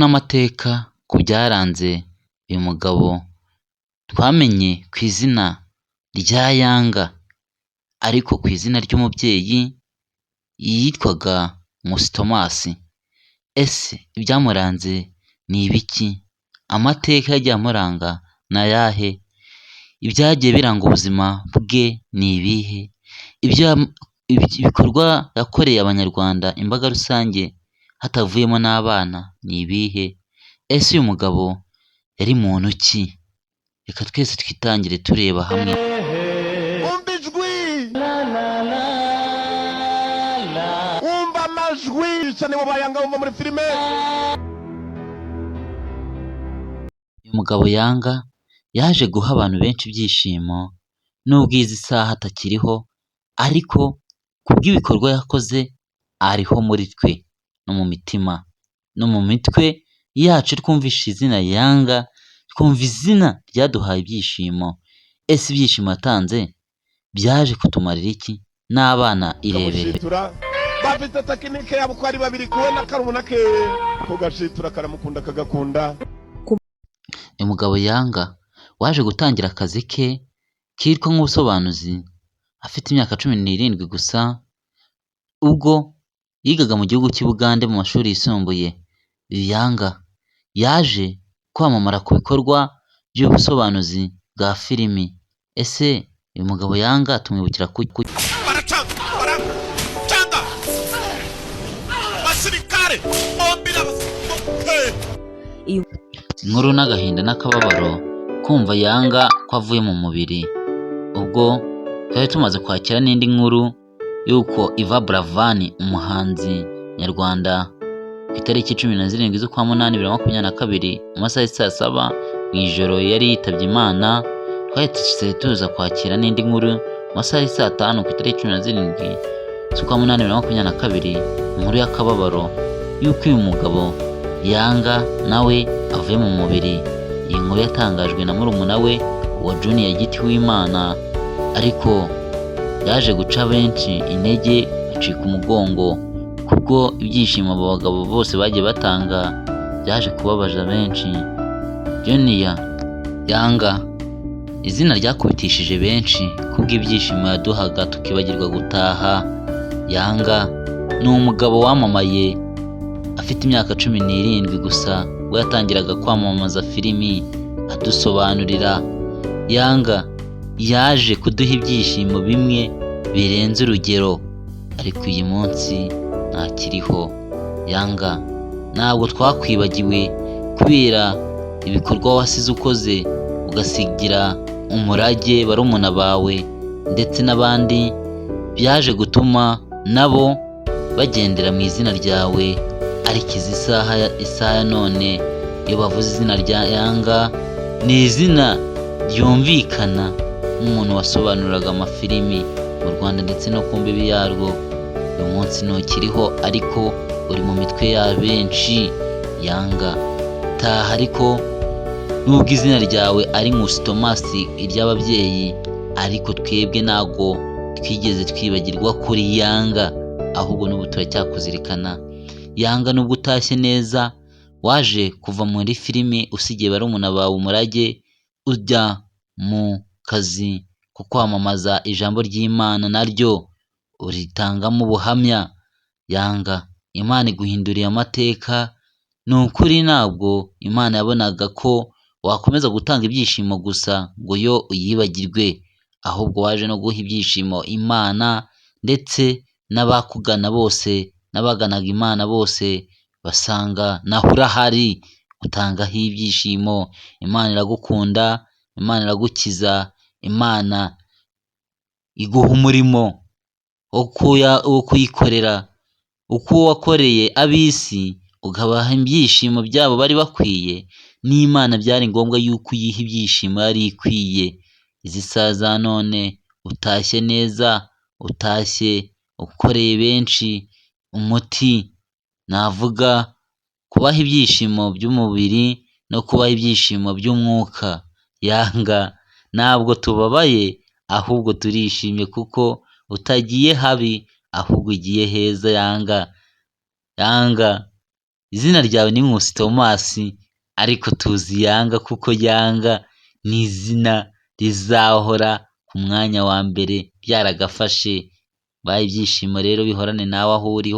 n'amateka ku byaranze uyu mugabo twamenye ku izina rya Yanga, ariko ku izina ry'umubyeyi yitwaga Nkusi Thomas. Ese ibyamuranze ni ibiki? Amateka yagiye amuranga ni ayahe? Ibyagiye biranga ubuzima bwe ni ibihe? Ibikorwa yakoreye abanyarwanda, imbaga rusange hatavuyemo n'abana ni ibihe? Ese uyu mugabo yari muntu ki? Reka twese twitangire tureba hamwe. Umva ijwi, umva amajwi cyane mu bayanga bumva muri filime. Uyu mugabo Yanga yaje guha abantu benshi ibyishimo, nubwo izi saha atakiriho, ariko kubw'ibikorwa yakoze ariho muri twe no mu mitima no mu mitwe yacu. Twumvishe izina Yanga, twumva izina ryaduhaye ibyishimo. Ese ibyishimo yatanze byaje kutumarira iki? N'abana irebere. Bafite tekinike yabo ko ari babiri, kuwe na karumuna ke kugashitura karamukunda kagakunda. Uyu mugabo Yanga waje gutangira akazi ke kitwa nk'ubusobanuzi afite imyaka 17 gusa, ubwo yigaga mu gihugu cy'i Bugande mu mashuri yisumbuye. Yanga yaje kwamamara ku bikorwa by'ubusobanuzi bwa filimi. Ese uyu mugabo Yanga tumwibukira Baracanga basirikare bombira inkuru n'agahinda n'akababaro kumva Yanga ko avuye mu mubiri. Ubwo twari tumaze kwakira n'indi nkuru y'uko Iva Buravan, umuhanzi nyarwanda, ku itariki 17 z'ukwa munani 2022 mu masaha ya saa 7 mu ijoro yari yitabye Imana. Twahise tuza kwakira n'indi nkuru mu masaha ya saa 5 ku itariki 17 z'ukwa munani 2022, inkuru y'akababaro y'uko uyu mugabo Yanga nawe avuye mu mubiri. Iyi nkuru yatangajwe na murumuna we wa Junior Giti w'Imana, ariko yaje guca benshi intege, acika umugongo kubwo ibyishimo abo bagabo bose bagiye batanga byaje kubabaza benshi. Junior Yanga izina ryakubitishije benshi kubw'ibyishimo yaduhaga tukibagirwa gutaha. Yanga ni umugabo wamamaye afite imyaka 17 gusa, we yatangiraga kwamamaza filimi adusobanurira. Yanga yaje kuduha ibyishimo bimwe birenze urugero, ariko uyu munsi ntakiriho. Yanga ntabwo twakwibagiwe kubera ibikorwa wasize ukoze, ugasigira umurage barumuna bawe ndetse n'abandi, byaje gutuma nabo bagendera mu izina ryawe. Ariko izi isaha none iyo bavuze izina rya Yanga, ni izina ryumvikana nk'umuntu wasobanuraga amafilimi mu Rwanda ndetse no ku mbibi yarwo. Uyu munsi ntukiriho, ariko uri mu mitwe ya benshi. Yanga taha, ariko nubwo izina ryawe ari Nkusi Thomas iry'ababyeyi, ariko twebwe ntago twigeze twibagirwa kuri Yanga, ahubwo n'ubu turacyakuzirikana. Yanga nubwo utashye neza, waje kuva muri filimi usigiye barumuna bawe umurage, ujya mu kazi ko kwamamaza ijambo ry'Imana, naryo uritangamo ubuhamya. Yanga Imana iguhinduriye amateka. Ni ukuri ntabwo Imana yabonaga ko wakomeza gutanga ibyishimo gusa ngo yo uyibagirwe, ahubwo waje no guha ibyishimo Imana ndetse n'abakugana bose, n'abaganaga Imana bose basanga naho urahari utangaho ibyishimo. Imana iragukunda, Imana iragukiza, Imana iguha umurimo wo kuyikorera. Uko wakoreye ab'isi ukabaha ibyishimo byabo bari bakwiye, n'Imana byari ngombwa yuko uyiha ibyishimo yari ikwiye. Izi saha za none utashye neza, utashye ukoreye benshi umuti. Navuga kubaha ibyishimo by'umubiri no kubaha ibyishimo by'umwuka. Yanga ntabwo tubabaye, ahubwo turishimye kuko utagiye habi, ahubwo ugiye heza. Yanga izina ryawe ni Nkusi Thomas, ariko tuzi Yanga kuko Yanga ni izina rizahora ku mwanya wa mbere ryaragafashe. Baye ibyishimo rero bihorane nawe aho uri.